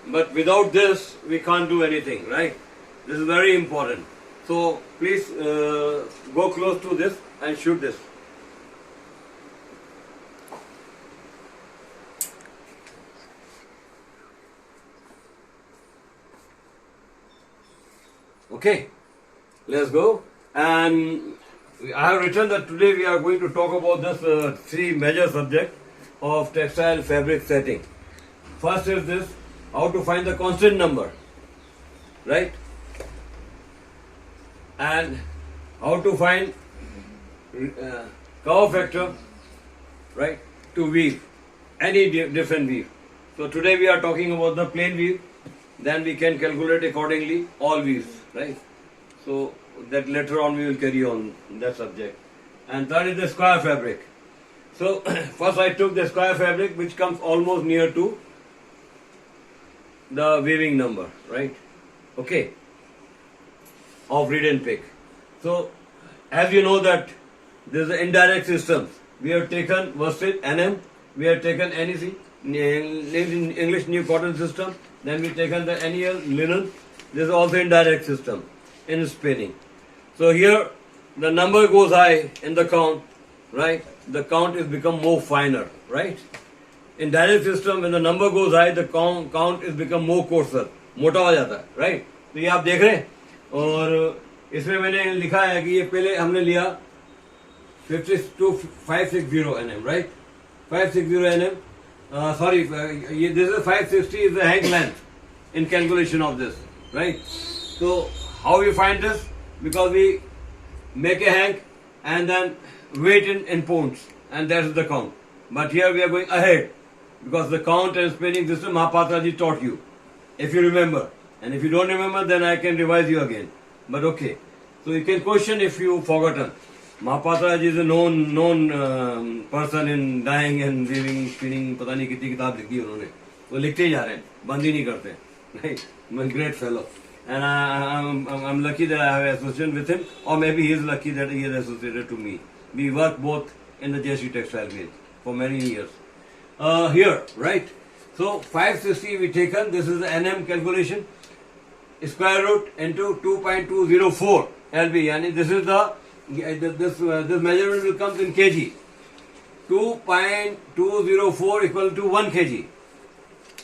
but without this we can't do anything, right? This is very important. So please go close to this and shoot this. Okay, let's go. And I have written that today we are going to talk about this three major subjects of textile fabric setting. First is this, how to find the constant number, right? And how to find cover factor, right, to weave, any different weave. So today we are talking about the plain weave, then we can calculate accordingly all weaves, right? So that later on we will carry on that subject. And third is the square fabric. So first I took the square fabric which comes almost near to the weaving number, right? Okay, of read and pick. So as you know that there is an indirect system. We have taken worsted NM, we have taken NEC, English New Cotton System, then we have taken the NEL linen. This is also indirect system in spinning. So here the number goes high in the count, right? The count is become more finer, right? In direct system, when the number goes high, the count is become more coarser, मोटा हो जाता है, right? तो ये आप देख रहे हैं, और इसमें मैंने लिखा है कि ये पहले हमने लिया 560 nm, right? 560 nm. Sorry, this is 560 is the hank length in calculation of this, right? So how we find this? Because we make a hank and then weight in pounds, and that is the count. But here we are going ahead because the count and spinning system Mahapatra ji taught you, if you remember. And if you don't remember, then I can revise you again. But okay, so you can question if you forgotten. Mahapatra ji is a known person in dyeing and weaving, spinning. पता नहीं कितनी किताब लिखी है उन्होंने. वो लिखते ही जा रहे हैं, बंद ही नहीं करते. Right? I'm a great fellow. And I'm lucky that I have associated with him, or maybe he is lucky that he is associated to me. We work both in the JC Textile Mill for many years. Here, right? So 560 we taken. This is the NM calculation. Square root into 2.204 LB. Yani this is this measurement will come in kg. 2.204 equal to 1 kg.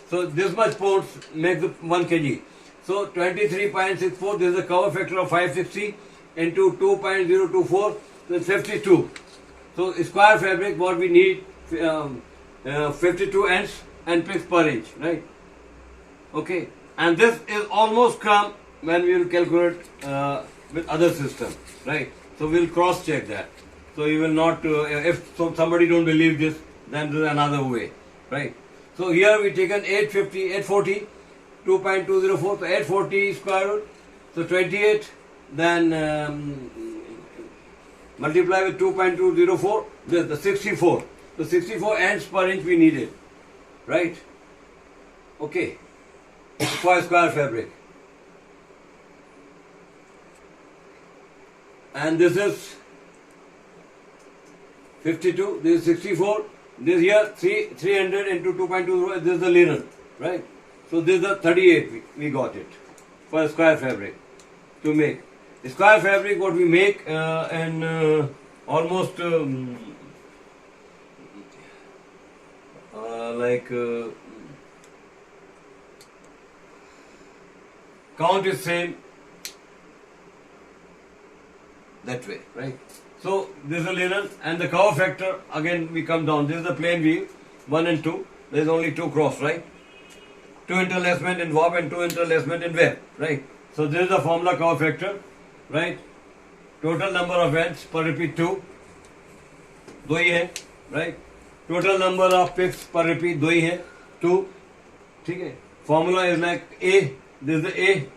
So this much pounds makes 1 kg. So 23.64, this is the cover factor of 560 into 2.024, so 52. So square fabric, what we need, 52 ends and picks per inch, right? Okay, and this is almost come when we will calculate with other system, right? So we will cross check that. So you will not, if somebody don't believe this, then there is another way, right? So here we taken 840, 2.204, so 840 square root, so 28, then multiply with 2.204, the 64. So 64 ends per inch we needed, right? Okay, for square fabric. And this is 52, this is 64, this here 300 into 2.20, this is the linen, right? So this is the 38 we got it for square fabric to make. Square fabric what we make in almost count is same that way, right? So this is the linen and the cover factor again we come down. This is the plain weave 1 and 2. There is only 2 cross, right? 2 interlacement in warp and 2 interlacement in web, right? So this is the formula cover factor, right? Total number of ends per repeat 2, 2 ही है, right? Total number of picks per repeat 2 ही है, 2, ठीक है? Formula is like A, this is the A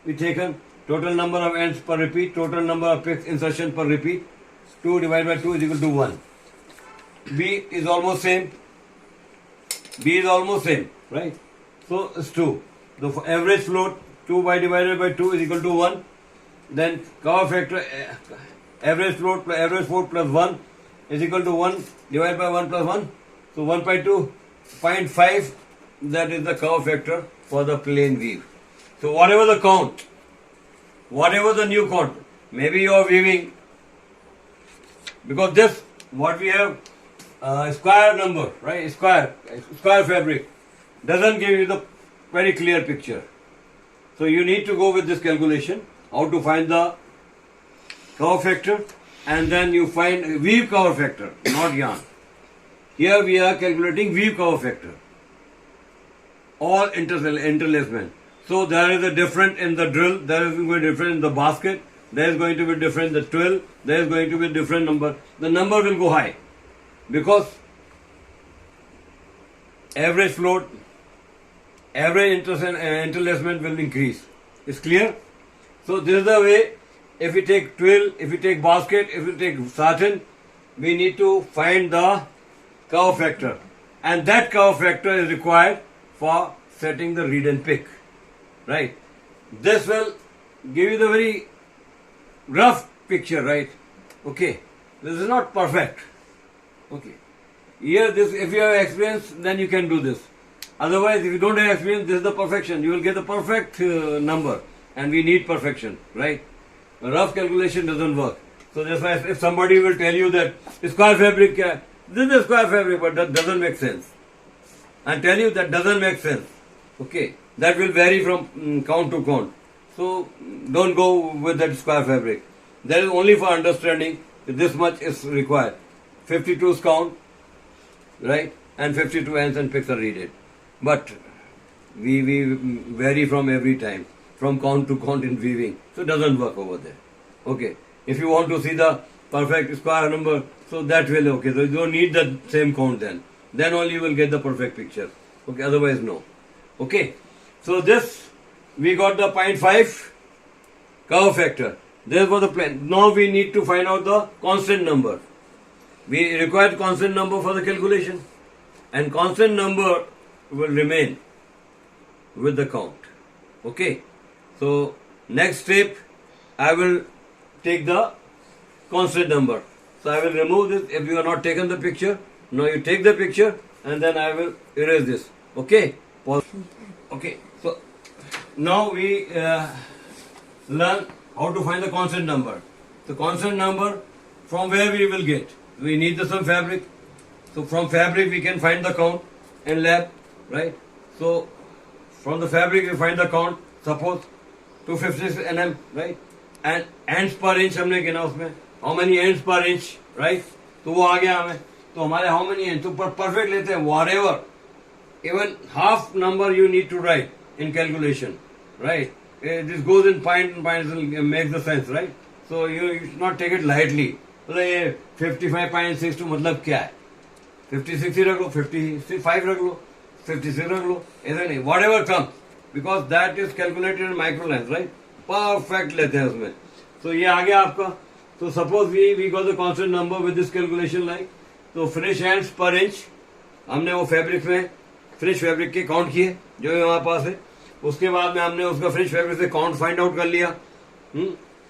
we taken, total number of ends per repeat, total number of picks insertion per repeat, 2 divided by 2 is equal to 1. B is almost same, B is almost same, right? So it's 2. The average float 2 divided by 2 is equal to 1. Then cover factor average float plus 1 is equal to 1 divided by 1 plus 1. So 1 by 2, 0.5 that is the curve factor for the plane weave. So whatever the count, whatever the new count, maybe you are weaving, because this, what we have, square number, right? Square fabric doesn't give you the very clear picture. So you need to go with this calculation, how to find the cover factor, and then you find weave cover factor, not yarn. Here we are calculating weave cover factor, all interlacement. So there is a difference in the drill, there is going to be different in the basket, there is going to be different in the twill, there is going to be different number. The number will go high because average float, average interlacement will increase. It's clear? So this is the way. If we take twill, if we take basket, if we take satin, we need to find the cover factor, and that cover factor is required for setting the reed and pick, right? This will give you the very rough picture, right? Okay, this is not perfect. Okay, here this, if you have experience, then you can do this. Otherwise, if you don't have experience, this is the perfection. You will get the perfect number, and we need perfection, right? A rough calculation doesn't work. So that's why if somebody will tell you that square fabric, this is square fabric, but that doesn't make sense. And tell you that doesn't make sense. Okay, that will vary from count to count. So don't go with that square fabric. That is only for understanding that this much is required. 52 is count, right? And 52 ends and picks are reeded. But we vary from every time, from count to count in weaving. So it doesn't work over there. Okay. If you want to see the perfect square number, so that will okay. So you don't need the same count then. Then only you will get the perfect picture. Okay. Otherwise, no. Okay. So this, we got the 0.5 cover factor. This was the plan. Now we need to find out the constant number. We require constant number for the calculation. And constant number will remain with the count. Okay. So next step, I will take the constant number. So I will remove this. If you have not taken the picture, now you take the picture and then I will erase this. Okay. Pause. Okay. So now we learn how to find the constant number. The constant number, from where we will get? We need some fabric. So from fabric we can find the count in lab, right? So from the fabric we find the count. Suppose 256 nm, right? And ends per inch हमने गिना उसमें. How many ends per inch, right? तो वो आ गया हमें. तो हमारे how many ends? तो perfect लेते हैं. Whatever, even half number you need to write in calculation, right? This goes in point and points and makes the sense, right? So you should not take it lightly. तो ये 55.62 मतलब क्या है? 56 ही रख लो, 55 रख लो, 56 रख लो, ऐसा नहीं. Whatever comes, because that is calculated in micro length, right? Perfect लेते हैं उसमें. So ये आ गया आपका. So suppose we got the constant number with this calculation like. तो finish ends per inch हमने वो फैब्रिक में फिनिश फैब्रिक के काउंट किए जो हमारे पास है. उसके बाद में हमने उसका फिनिश फैब्रिक से काउंट फाइंड आउट कर लिया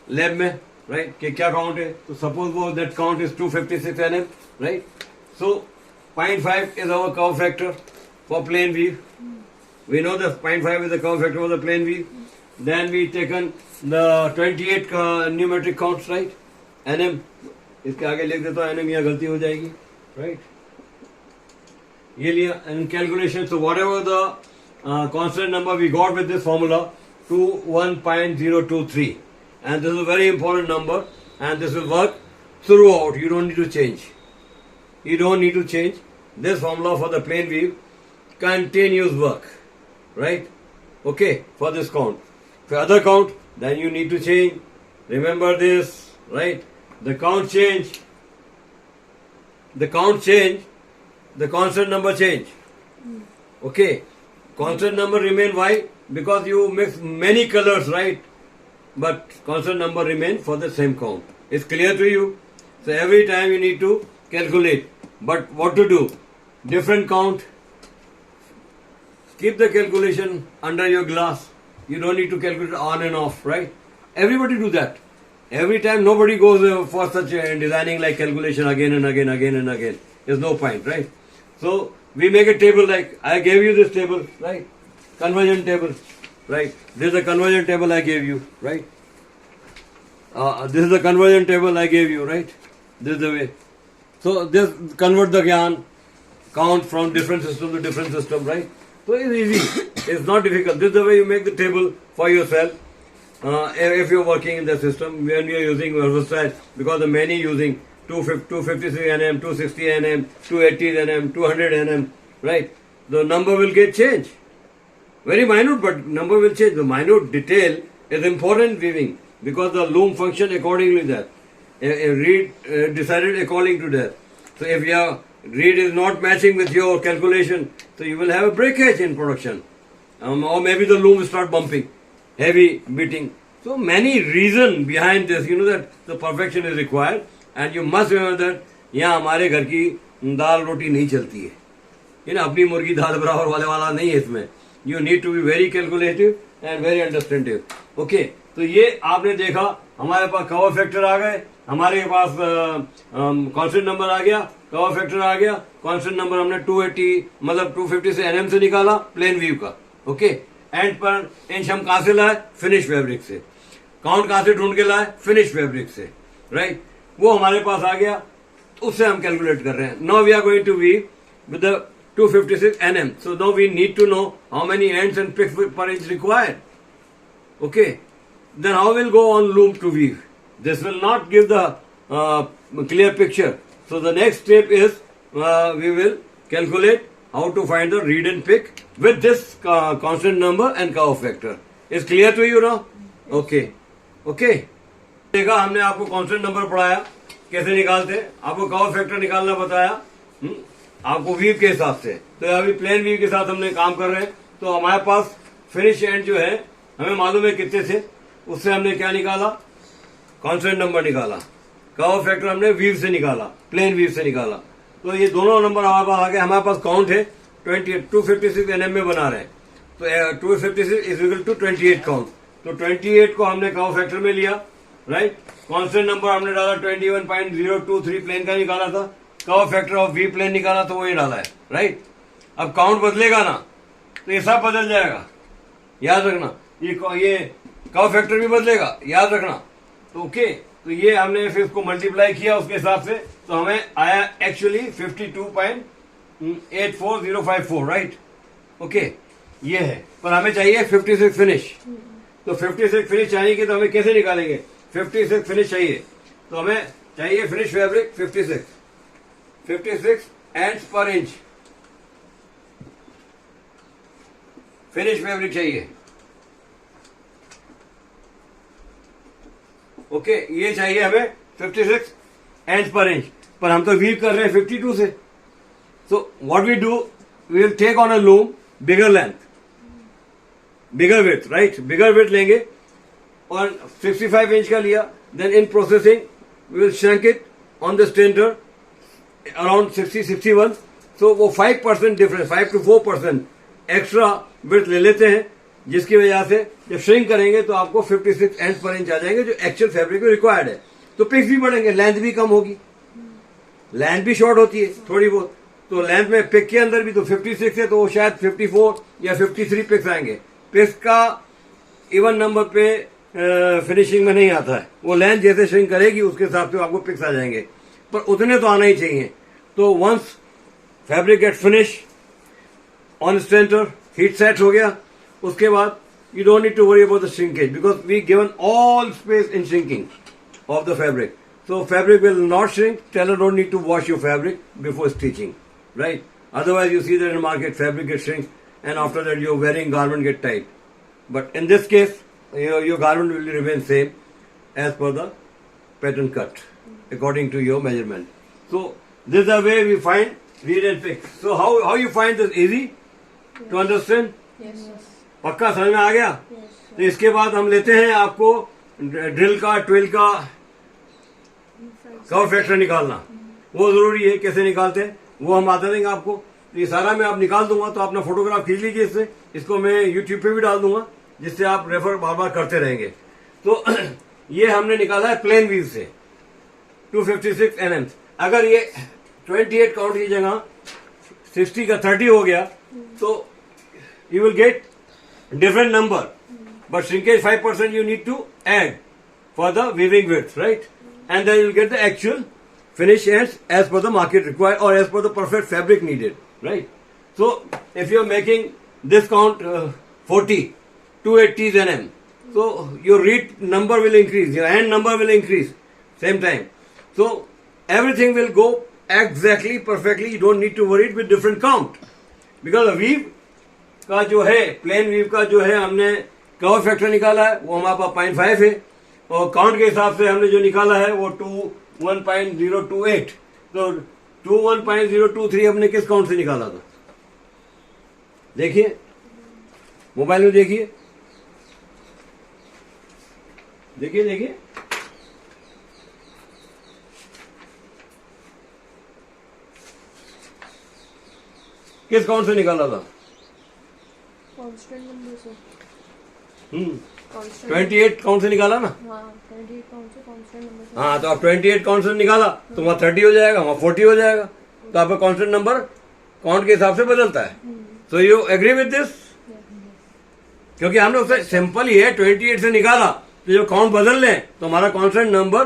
लैब में, राइट? कि क्या काउंट है. तो सपोज वो that count is 256 nm, right? So 0.5 is our curve factor for plain weave. We know that 0.5 is the curve factor for the plain weave. Then we taken the 28 numeric counts, right? nm. इसके आगे लिख देता हूँ nm, यहाँ गलती हो जाएगी, right? ये लिया and calculation. So whatever the constant number we got with this formula, 21.023, and this is a very important number, and this will work throughout. You don't need to change. You don't need to change. This formula for the plain weave continuous work, right? Okay, for this count. For other count, then you need to change. Remember this, right? The count change. The count change. The constant number change. Okay. Constant number remain. Why? Because you mix many colors, right? But constant number remain for the same count. It's clear to you? So every time you need to calculate. But what to do? Different count. Keep the calculation under your glass. You don't need to calculate on and off, right? Everybody do that. Every time nobody goes for such designing like calculation again and again. There's no point, right? So we make a table like I gave you this table, right? Conversion table, right? This is the conversion table I gave you, right? This is the conversion table I gave you, right? This is the way. So this convert the gyan, count from different system to different system, right? So it's easy. It's not difficult. This is the way you make the table for yourself. If you're working in the system, when you're using versatile, because the many using 253 nm, 260 nm, 280 nm, 200 nm, right? The number will get changed. Very minute, but number will change. The minute detail is important weaving because the loom function accordingly that. A reed decided according to that. So if your reed is not matching with your calculation, so you will have a breakage in production. Or maybe the loom will start bumping, heavy beating. So many reasons behind this, that the perfection is required. And you must remember that यहाँ हमारे घर की दाल रोटी नहीं चलती है, अपनी मुर्गी दाल बराबर वाला नहीं है इसमें. You need to be very calculative and very understanding. Okay, तो ये आपने देखा हमारे पास कवर फैक्टर आ गए, हमारे पास कांस्टेंट नंबर आ गया, कवर फैक्टर आ गया, कांस्टेंट नंबर हमने 280 मतलब 250 से एनएम से निकाला प्लेन व्यू का. ओके, एंड पर इंच हम कहां से लाए? फिनिश फैब्रिक से. काउंट कहां से ढूंढ के लाए? फिनिश फैब्रिक से, राइट? वो हमारे पास आ गया, उससे हम कैलकुलेट कर रहे हैं. Now we are going to weave with the 256 nm. So now we need to know how many ends and picks per inch required. Okay, then how will go on loom to weave? This will not give the clear picture. So the next step is we will calculate how to find the read and pick with this constant number and cover factor. Is clear to you now? Okay, okay. देखा हमने आपको constant number पढ़ाया कैसे निकालते, आपको cover factor निकालना बताया, आपको वीव के हिसाब से. तो अभी प्लेन वीव के साथ हमने काम कर रहे हैं. तो हमारे पास फिनिश एंड जो है हमें मालूम है कितने थे, उससे हमने क्या निकाला? कांस्टेंट नंबर निकाला. कवर फैक्टर हमने वीव से निकाला, प्लेन वीव से निकाला. तो ये दोनों नंबर हमारे पास आ गए. हमारे पास काउंट है 256 एनएम में बना रहे हैं. तो 256 इज इक्वल टू 28 काउंट. तो 28 को हमने कवर फैक्टर में लिया, राइट? कांस्टेंट नंबर हमने डाला 21.023 प्लेन का निकाला था, cover factor of we plain निकाला तो वही डाला है, राइट? अब काउंट बदलेगा ना तो ये सब बदल जाएगा, याद रखना. ये कवर फैक्टर भी बदलेगा, याद रखना. तो ओके, तो ये हमने फिर इसको मल्टीप्लाई किया उसके हिसाब से, तो हमें आया एक्चुअली 52.84054, राइट? ओके, ये है. पर हमें चाहिए 56 फिनिश. तो 56 फिनिश चाहिए तो हमें कैसे निकालेंगे? 56 फिनिश चाहिए तो हमें चाहिए फिनिश फैब्रिक 56 एंड्स पर इंच फिनिश फैब्रिक चाहिए. ओके, ये चाहिए हमें 56 एंड्स पर इंच. पर हम तो वीव कर रहे हैं 52 से. So what we do, we will take on a loom bigger length, bigger width, right? Bigger width लेंगे और 65 इंच का लिया. Then in processing we will shrink it on the stenter around 60-61. So वो 5% difference, 5 to 4% extra width ले लेते हैं, जिसकी वजह से जब श्रिंक करेंगे तो आपको 56 एंड्स पर इंच आ जाएंगे जो एक्चुअल फैब्रिक में रिक्वायर्ड है. तो पिक्स भी बढ़ेंगे, लेंथ भी कम होगी, लेंथ भी शॉर्ट होती है थोड़ी बहुत. तो लेंथ में पिक के अंदर भी तो 56 है तो वो शायद 54 या 53 पिक्स आएंगे. पिक्स का इवन नंबर पे फिनिशिंग में नहीं आता है, वो लेंथ जैसे श्रिंक करेगी उसके हिसाब से आपको पिक्स आ जाएंगे, पर उतने तो आना ही चाहिए. तो once fabric get finish on stenter, heat set हो गया, उसके बाद you don't need to worry about the shrinkage because we given all space in shrinking of the fabric. So fabric will not shrink. Tailor don't need to wash your fabric before stitching, right? Otherwise you see that in the market fabric gets shrink and after that your wearing garment get tight. But in this case, your garment will remain same as per the pattern cut according to your measurement. So this is the way we find read and pick. So how you find this? Easy to understand? Yes. पक्का समझ में आ गया? तो इसके बाद हम लेते हैं आपको ड्रिल का, ट्विल का कवर फैक्टर निकालना. वो जरूरी है. कैसे निकालते हैं वो हम बता देंगे आपको. तो ये सारा मैं आप निकाल दूंगा तो अपना फोटोग्राफ खींच लीजिए इससे. इसको मैं यूट्यूब पे भी डाल दूंगा जिससे आप रेफर बार बार करते रहेंगे. तो ये हमने निकाला है प्लेन वीव से 256 nm. अगर ये 28 काउंट की जगह 60 का 30 हो गया, तो you will get different number, but shrinkage 5% you need to add for the weaving width, right? And then you will get the actual finish ends as per the market required or as per the perfect fabric needed, right? So if you are making this count 40, 280 nm, so your reed number will increase, your hand number will increase same time. So everything will go exactly perfectly. You don't need to worry with different count, because weave का जो है plane weave का जो है हमने cover factor निकाला है वो हमारे पास 0.5 है, और काउंट के हिसाब से हमने जो निकाला है वो 21.028, तो 21.023 हमने किस काउंट से निकाला था? देखिए मोबाइल में, देखिए देखिए देखिए, किस काउंट से निकाला था? कांस्टेंट नंबर से। 28 काउंट से निकाला ना? हाँ, 28 काउंट से कांस्टेंट नंबर से। हाँ, तो आप 28 काउंट से निकाला तो वहाँ 30 हो जाएगा, वहाँ 40 हो जाएगा, तो आपका कांस्टेंट नंबर काउंट के हिसाब से बदलता है। तो यू एग्री विद दिस? क्योंकि हमने उससे सिंपल ही है 28 से निकाला तो जो काउंट बदल लें तो हमारा कांस्टेंट नंबर,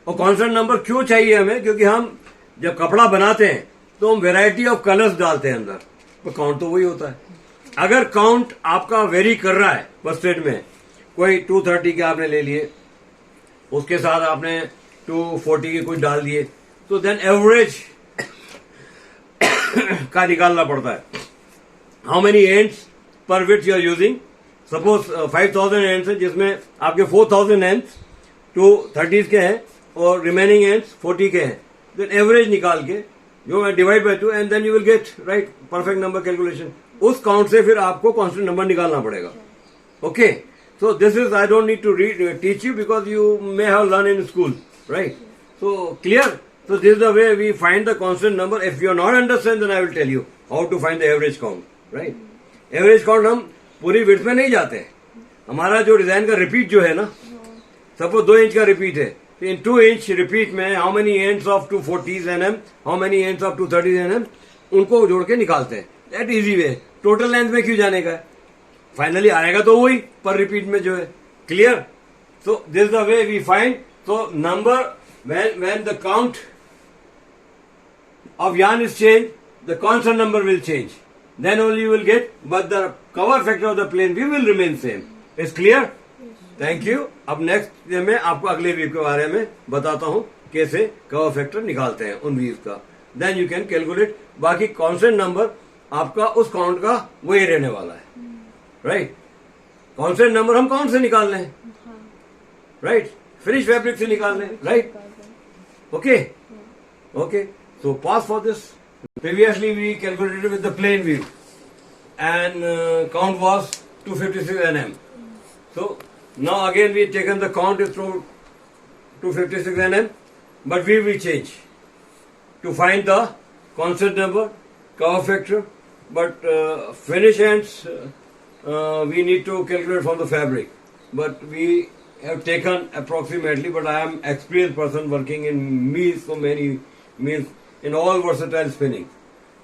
और कांस्टेंट नंबर क्यों चाहिए हमें? क्योंकि हम जब कपड़ा बनाते हैं तो हम वेराइटी ऑफ कलर्स डालते हैं अंदर, तो काउंट तो वही होता है। अगर काउंट आपका वेरी कर रहा है बस्टेड में, कोई 230 के आपने ले लिए, उसके साथ आपने 240 के कुछ डाल दिए, तो देन एवरेज का निकालना पड़ता है। हाउ मेनी एंड्स पर which you are using? Suppose 5000 ends है, जिसमें आपके 4000 एंड्स 230 के हैं और रिमेनिंग एंड्स 40 के हैं, देन एवरेज निकाल के जो है divide by 2 and then you will get right perfect number calculation. उस काउंट से फिर आपको कांस्टेंट नंबर निकालना पड़ेगा। Okay, so this is, I don't need to teach you because you may have learn in school, right? So clear? So this is the way we find the constant number. If you are not understand then I will tell you how to find the average count, right? Average count हम पूरी width में नहीं जाते हैं। हमारा जो design का repeat जो है ना, सपोज 2 इंच का रिपीट है, तो इन 2 इंच रिपीट में how many ends of 240 nm, how many ends of 230 nm, उनको जोड़ के निकालते हैं। That easy way. Total length में क्यों जाने का है? फाइनली आएगा तो वही पर रिपीट में जो है। Clear? So this the way we find. So number when the count of yarn is changed, the constant number will change. Then only you will get, but the cover factor of the plain weave will remain same. Is clear? Thank you. अब next में आपको अगले weave के बारे में बताता हूँ कैसे कवर फैक्टर निकालते हैं उन वीव का। Then you can calculate. बाकी कांस्टेंट नंबर आपका उस काउंट का वही रहने वाला है, राइट? कांस्टेंट नंबर हम काउंट से निकाल लें, राइट? फिनिश फैब्रिक से निकाल लें, right? Okay, okay. So pass for this. Previously we calculated with the plain weave and count was 256 nm. So now again we taken the count is through 256 nm, but we will change to find the constant number, cover factor, but finish ends we need to calculate from the fabric. But we have taken approximately, but I am experienced person working in mills for many mills in all versatile spinning.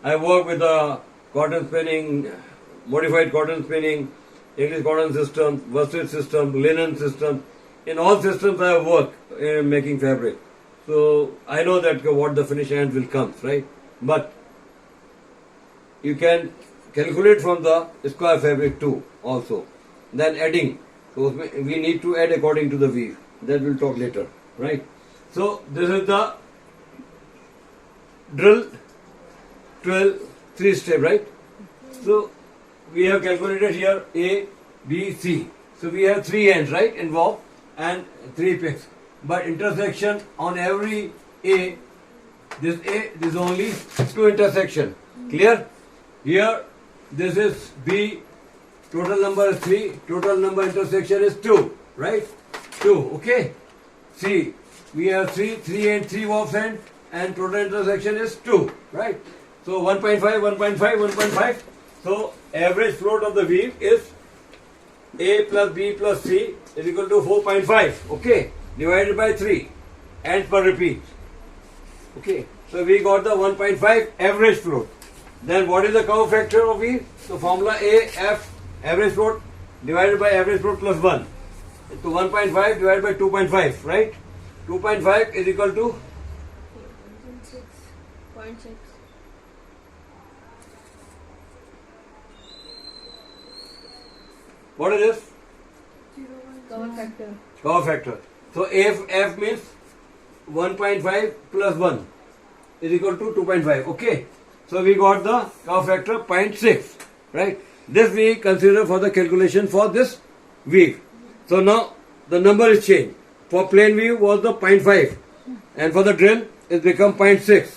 I work with the cotton spinning, modified cotton spinning, English cotton system, worsted system, linen system. In all systems I have worked in making fabric. So I know that what the finish ends will come, right? But you can calculate from the square fabric too also. Then adding. So we need to add according to the weave. That we'll talk later, right? So this is the drill 12 3-step, right? So we have calculated here A, B, C. So we have 3 ends, right, involved, and 3 picks. But intersection on every A, this is only 2 intersection. Clear? Here, this is B. Total number is 3. Total number intersection is 2, right? 2. Okay. C. We have 3 and 3 warps end, and total intersection is 2, right? So 1.5, 1.5, 1.5. So average float of the weave is A plus B plus C is equal to 4.5. Okay, divided by 3 and per repeat. Okay, so we got the 1.5 average float. Then what is the curve factor of weave? So formula AF average float divided by average float plus 1. So 1.5 divided by 2.5, right? 2.5 is equal to 6.6. what is this? Cover factor. Curve factor. So F means 1.5 plus 1 is equal to 2.5. Okay. So we got the curve factor 0.6. Right. This we consider for the calculation for this weave. So now the number is changed. For plain weave was the 0.5 and for the drill it's become 0.6.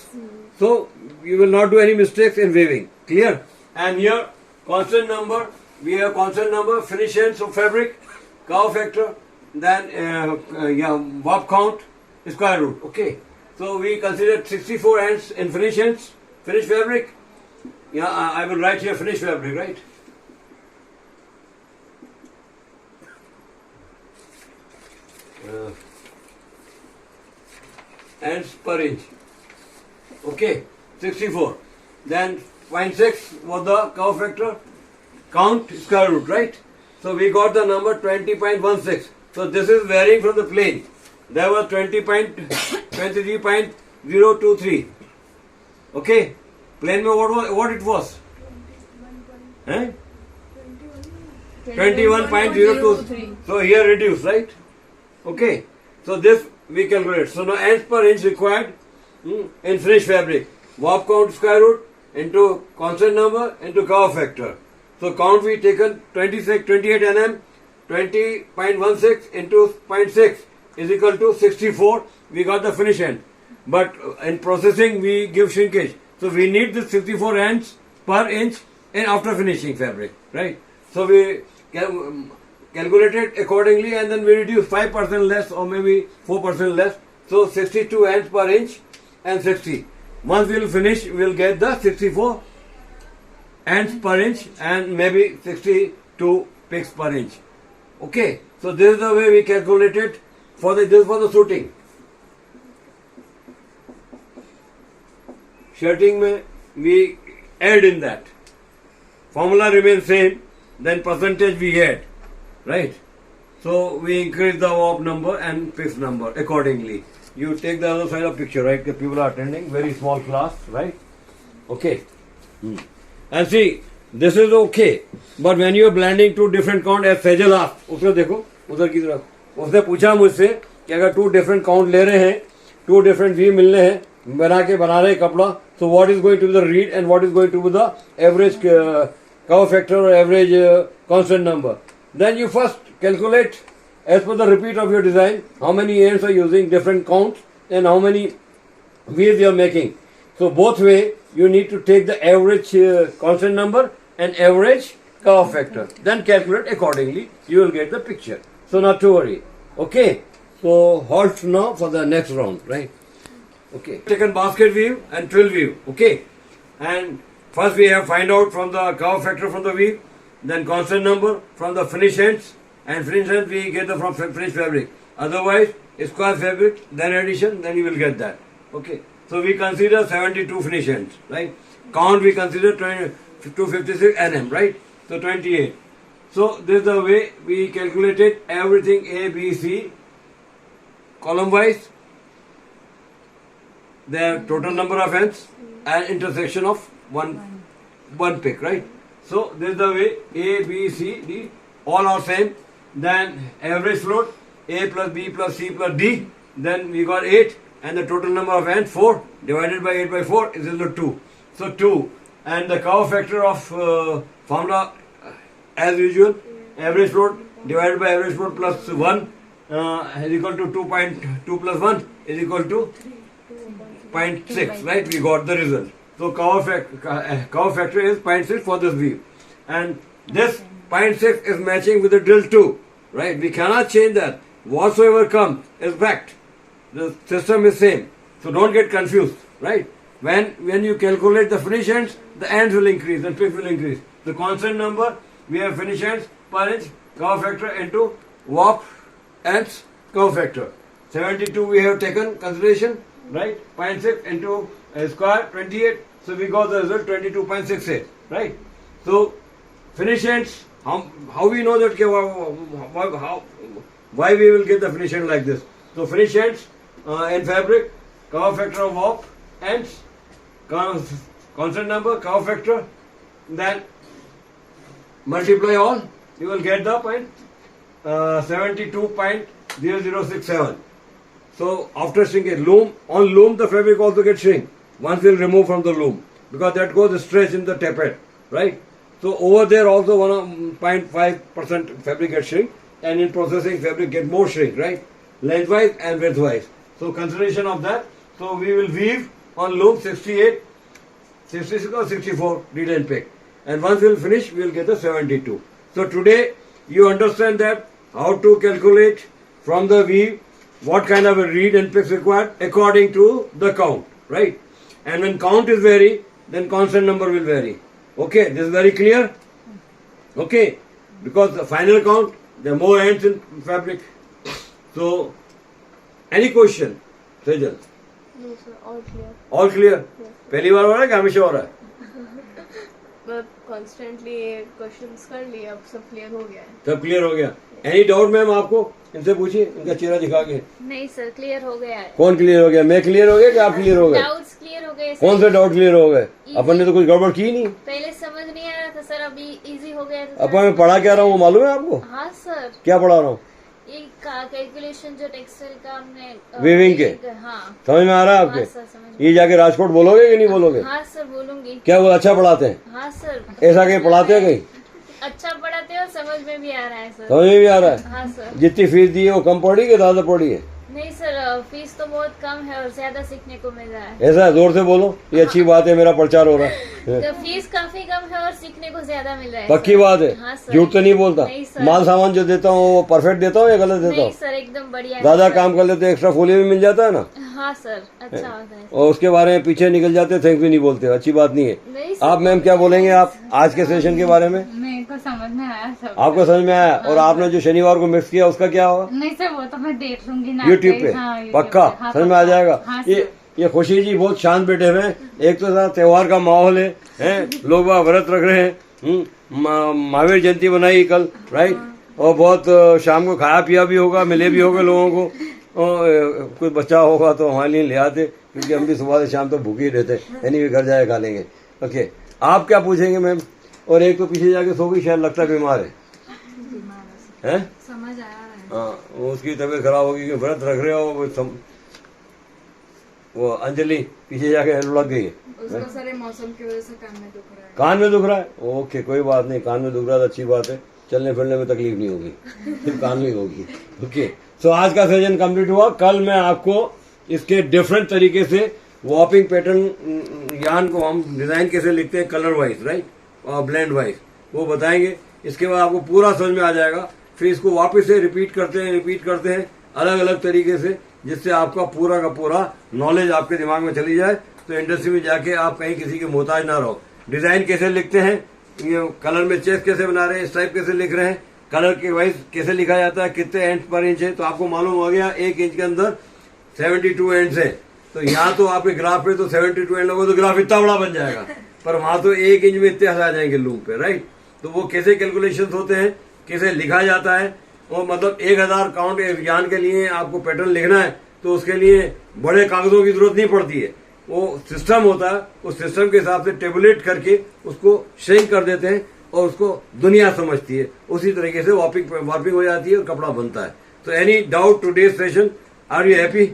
So you will not do any mistakes in weaving. Clear? And here constant number, we have constant number, finish ends of fabric, curve factor, then warp count, square root. Okay. So we consider 64 ends in finish ends, finished fabric. Yeah, I will write here finished fabric, right? Ends per inch. Okay, 64. Then 0.6 was the curve factor, count, square root, right? So we got the number 20.16. So this is varying from the plane. There was 23.023. Okay, plane mein what it was? 21.02. So here reduced, right? Okay, so this we calculate. So now ends per inch required in finished fabric. Warp count square root into constant number into curve factor. So count we taken 28 nm, 20.16 into 0.6 is equal to 64. We got the finish end. But in processing we give shrinkage. So we need the 64 ends per inch in after finishing fabric, right? So we calculate it accordingly and then we reduce 5% less or maybe 4% less. So 62 ends per inch and 60. Once we will finish, we will get the 64 ends per inch and maybe 62 picks per inch. Okay, so this is the way we calculate it for the suiting. Shirting mein we add in that. Formula remains same, then percentage we add, right? So we increase the warp number and picks number accordingly. You take the other side of picture, right? The people are attending, very small class, right? Okay. And see, this is okay. But when you are blending two different count as Sejal asked, उसको देखो, उधर की तरफ, उसने पूछा मुझसे कि अगर two different count ले रहे हैं, two different view मिलने हैं, बना रहे कपड़ा, so what is going to be the read and what is going to be the average curve factor or average constant number. Then you first calculate as per the repeat of your design, how many ends are using different counts and how many weaves you are making. So both way you need to take the average constant number and average curve factor. Then calculate accordingly. You will get the picture. So not to worry. Okay. So halt now for the next round, right? Okay. Taken basket weave and twill weave. Okay. And first we have find out from the curve factor from the weave, then constant number from the finish ends, and finish ends we get the from finished fabric. Otherwise, square fabric, then addition, then you will get that. Okay. So we consider 72 finish ends, right? Count we consider 256 nm, right? So 28. So this is the way we calculated everything A, B, C, column wise, their total number of ends and intersection of one pick, right? So this is the way A, B, C, D, all are same. Then average float A plus B plus C plus D. Then we got 8 and the total number of ends 4 divided by 8 by 4 is equal to 2. So 2 and the curve factor of formula as usual, average float divided by average float plus 1 is equal to 2.2 plus 1 is equal to 0.6, right? We got the result. So curve factor is 0.6 for this weave. And this 0.6 is matching with the drill 2, right? We cannot change that. Whatsoever comes is fact. The system is same. So don't get confused, right? When you calculate the finish ends, the ends will increase and pick will increase. The constant number, we have finish ends per inch, curve factor into warp ends, curve factor. 72 we have taken consideration, right? 0.6 into square 28 So we got the result 22.68, right? So finish ends, how we know that why we will get the finish end like this? So finish ends in fabric, cover factor of warp, ends, constant number, cover factor, then multiply all, you will get the 72.0067. So after shrinkage, loom, on loom the fabric also gets shrink. Once we'll remove from the loom, because that goes stretch in the tappet, right? So over there also 1.5% fabric gets shrink, and in processing fabric get more shrink, right? Lengthwise and widthwise. So consideration of that. So we will weave on loom 68, 66 or 64 read and pick. And once we'll finish, we will get the 72. So today you understand that how to calculate from the weave what kind of a read and pick required according to the count, right? And when count is vary, then constant number will vary. Okay, this is very clear? Okay, because the final count, there are more ends in fabric. So, any question, Sejal? No sir, all clear. All clear? Yes. पहली बार हो रहा है कि हमेशा हो रहा है? मैं constantly questions कर लिए, अब सब clear हो गया है. सब क्लियर हो गया. एनी डाउट मैम आपको? इनसे पूछिए, इनका चेहरा दिखा के. नहीं सर, क्लियर हो गया है. कौन क्लियर हो गया? मैं क्लियर हो गया कि आप क्लियर हो गए? डाउट्स क्लियर हो गए. कौन से डाउट क्लियर हो गए? अपन ने तो कुछ गड़बड़ की नहीं. पहले समझ नहीं आ रहा था सर, अभी इजी हो गया. अपन मैं पढ़ा क्या रहा हूँ मालूम है आपको? हाँ सर. क्या पढ़ा रहा हूँ? ये कैलकुलेशन जो टेक्सटाइल का हमने वीविंग के. हाँ समझ में आ रहा है आपके? हाँ सर, समझ. ये जाके राजकोट बोलोगे कि नहीं बोलोगे? हाँ सर बोलूंगी. क्या वो अच्छा पढ़ाते हैं? हाँ सर. ऐसा कहीं पढ़ाते हैं कहीं? अच्छा पढ़ाते हो, समझ में भी आ रहा है सर. समझ में भी आ रहा है? हाँ सर. जितनी फीस दी है वो कम पड़ी कि ज्यादा पड़ी है? नहीं सर, फीस तो बहुत कम है और ज्यादा सीखने को मिल रहा है. ऐसा है, जोर से बोलो, ये अच्छी बात है, मेरा प्रचार हो रहा है. तो फीस काफी कम है और सीखने को ज्यादा मिल रहा है. पक्की बात है. हाँ सर. झूठ तो नहीं बोलता. नहीं सर. माल सामान जो देता हूँ वो परफेक्ट देता हूँ या गलत देता नहीं हूँ? सर, एकदम बढ़िया है ज्यादा सर. काम कर लेते एक्स्ट्रा फोलियो भी मिल जाता है ना. हाँ सर, अच्छा होता है. और उसके बारे में पीछे निकल जाते, थैंक भी नहीं बोलते, अच्छी बात नहीं है. नहीं सर. आप मैम क्या बोलेंगे आप आज के सेशन के बारे में? मेरे को समझ में आया सब. आपको समझ में आया? और आपने जो शनिवार को मिक्स किया उसका क्या होगा? नहीं सर, वो तो मैं देख लूंगी ना यूट्यूब पे. हाँ, YouTube पक्का पे. हाँ, समझ में आ जाएगा. हाँ, ये खुशी जी बहुत शांत बैठे हुए हैं. एक तो साथ त्योहार का माहौल है, लोग वहाँ व्रत रख रहे हैं. महावीर जयंती बनाई कल, राइट? और बहुत शाम को खाया पिया भी होगा, मिले भी होगा लोगों को. और कोई बच्चा होगा तो हमारे लिए ले आते, क्योंकि हम भी सुबह से शाम तो भूखे ही रहते. यानी घर जाए खा लेंगे. ओके, आप क्या पूछेंगे मैम? और एक तो पीछे जाके सो गई, शायद लगता है बीमार है. समझ आया है. हाँ, उसकी तबीयत खराब होगी कि व्रत रख रहे हो. वो अंजलि पीछे जाके लुढ़क गई है. उसको सारे मौसम की वजह से कान में दुख रहा है. कान में दुख रहा है? ओके, कोई बात नहीं. कान में दुख रहा है तो अच्छी बात है. चलने फिरने में तकलीफ नहीं होगी, सिर्फ कान में होगी. ओके, सो आज का सेशन कंप्लीट हुआ. कल मैं आपको इसके डिफरेंट तरीके से वॉपिंग पैटर्न यान को हम डिजाइन कैसे लिखते हैं कलर वाइज, राइट, और ब्लेंड वाइज, वो बताएंगे. इसके बाद आपको पूरा समझ में आ जाएगा. फिर इसको वापस से रिपीट करते हैं अलग अलग तरीके से, जिससे आपका पूरा का पूरा नॉलेज आपके दिमाग में चली जाए. तो इंडस्ट्री में जाके आप कहीं किसी के मोहताज ना रहो. डिजाइन कैसे लिखते हैं, ये कलर में चेस्ट कैसे बना रहे हैं, स्ट्राइप कैसे लिख रहे हैं, कलर के वाइज कैसे लिखा जाता है, कितने एंड पर इंच है. तो आपको मालूम हो गया 1 इंच के अंदर 72 एंड्स है. तो यहाँ तो आपके ग्राफ पे तो 72 एंड लोगों तो ग्राफ इतना बड़ा बन जाएगा, पर वहां तो 1 इंच में इतने आ जाएंगे लूम पे, राइट. तो वो कैसे कैलकुलेशन होते हैं, कैसे लिखा जाता है. और मतलब 1000 काउंट यान के लिए आपको पैटर्न लिखना है तो उसके लिए बड़े कागजों की जरूरत नहीं पड़ती है. वो सिस्टम होता है, उस सिस्टम के हिसाब से टेबुलेट करके उसको श्रिंक कर देते हैं और उसको दुनिया समझती है. उसी तरीके से वार्पिंग हो जाती है और कपड़ा बनता है. तो any doubt today's session? Are you happy?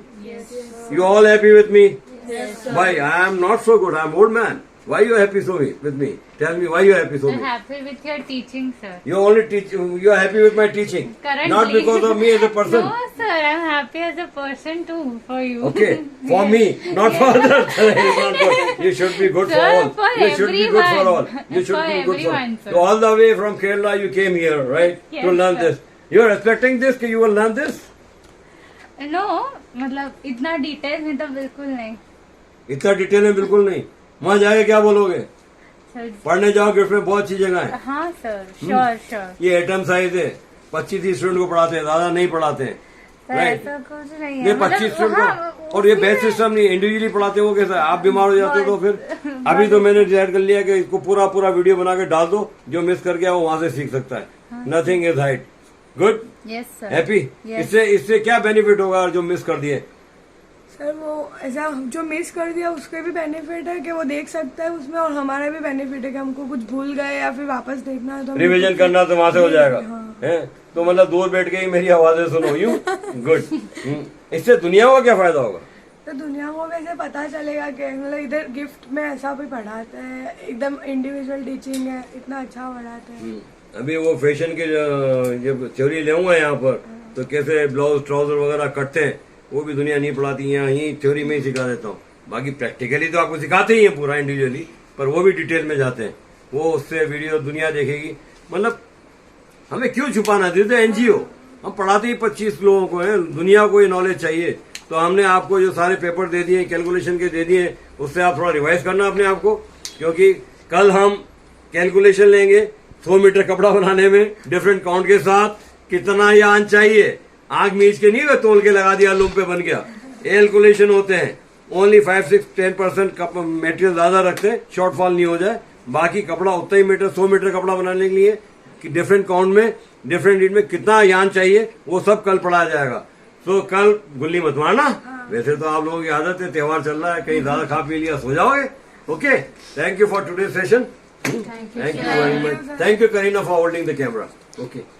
You all happy with me? Yes, sir. Why? I am not so good. I am old man. Why you happy so with me? Tell me why you happy so I'm me. happy with your teaching, sir. You only teach. You are happy with my teaching. Currently. Not because of me as a person. No, sir. I'm happy as a person too for you. Okay, for me, not for others. It's not good. You should be good Sir, for all. for You should be good for all. everyone. You should For be good for all. everyone, sir. So all the way from Kerala, you came here, right, Yes, to learn sir. this. You are expecting this? That you will learn this? No, मतलब इतना detail में तो बिल्कुल नहीं. इतना detail में बिल्कुल नहीं. वहाँ जाके क्या बोलोगे? सर. पढ़ने जाओ, गिफ्ट में बहुत अच्छी जगह है. हाँ सर, श्योर श्योर. ये एटम साइज है. 25 स्टूडेंट को पढ़ाते हैं, ज्यादा नहीं पढ़ाते हैं. राइट। ऐसा कुछ नहीं ये है 25 हाँ, और ये बैच सिस्टम नहीं, इंडिविजुअली पढ़ाते हो कैसा? आप बीमार हो जाते हो तो फिर अभी तो मैंने डिसाइड कर लिया कि इसको पूरा वीडियो बना के डाल दो, जो मिस कर गया वो वहां से सीख सकता है। Nothing is hide. Good, yes sir. Happy. इससे क्या बेनिफिट होगा जो मिस कर दिए? सर वो ऐसा जो मिस कर दिया उसके भी बेनिफिट है कि वो देख सकता है उसमें, और हमारा भी बेनिफिट है कि हमको कुछ भूल गए या फिर वापस देखना है तो हम रिवीजन करना तो वहां से हो जाएगा। हाँ। है तो मतलब दूर बैठ के ही मेरी आवाजें सुनो यूं। गुड। इससे दुनिया को क्या फायदा होगा? तो दुनिया को वैसे पता चलेगा कि मतलब इधर गिफ्ट में ऐसा भी पढ़ाते हैं, एकदम इंडिविजुअल टीचिंग है, इतना अच्छा पढ़ाते हैं। अभी वो फैशन के जब थ्योरी ले यहाँ पर तो कैसे ब्लाउज ट्राउजर वगैरह कटते हैं वो भी दुनिया नहीं पढ़ाती है, यही थ्योरी में ही सिखा देता हूँ। बाकी प्रैक्टिकली तो आपको सिखाते ही है पूरा इंडिविजुअली, पर वो भी डिटेल में जाते हैं, वो उससे वीडियो दुनिया देखेगी। मतलब हमें क्यों छुपाना? दे दे एनजीओ, हम पढ़ाते ही 25 लोगों को हैं, दुनिया को ये नॉलेज चाहिए। तो हमने आपको जो सारे पेपर दे दिए, कैलकुलेशन के दे दिए, उससे आप थोड़ा रिवाइज करना अपने आप को, क्योंकि कल हम कैलकुलेशन लेंगे 100 मीटर कपड़ा बनाने में डिफरेंट काउंट के साथ कितना यान चाहिए। आग मीच के नहीं हुए, तोल के लगा दिया लूम पे बन गया। कैलकुलेशन होते हैं, ओनली 5-6-10% मेटेरियल ज्यादा रखते हैं, शॉर्टफॉल नहीं हो जाए। बाकी कपड़ा उतना ही मीटर, 100 मीटर कपड़ा बनाने के लिए कि डिफरेंट काउंट में डिफरेंट रीड में कितना यान चाहिए वो सब कल पढ़ाया जाएगा। तो कल गुल्ली मत मारना। वैसे तो आप लोगों की आदत है, त्योहार चल रहा है, कहीं ज्यादा खा पी लिया सो जाओगे। Okay, thank you for today session. Thank you very much. Thank you Kareena for holding the camera. Okay.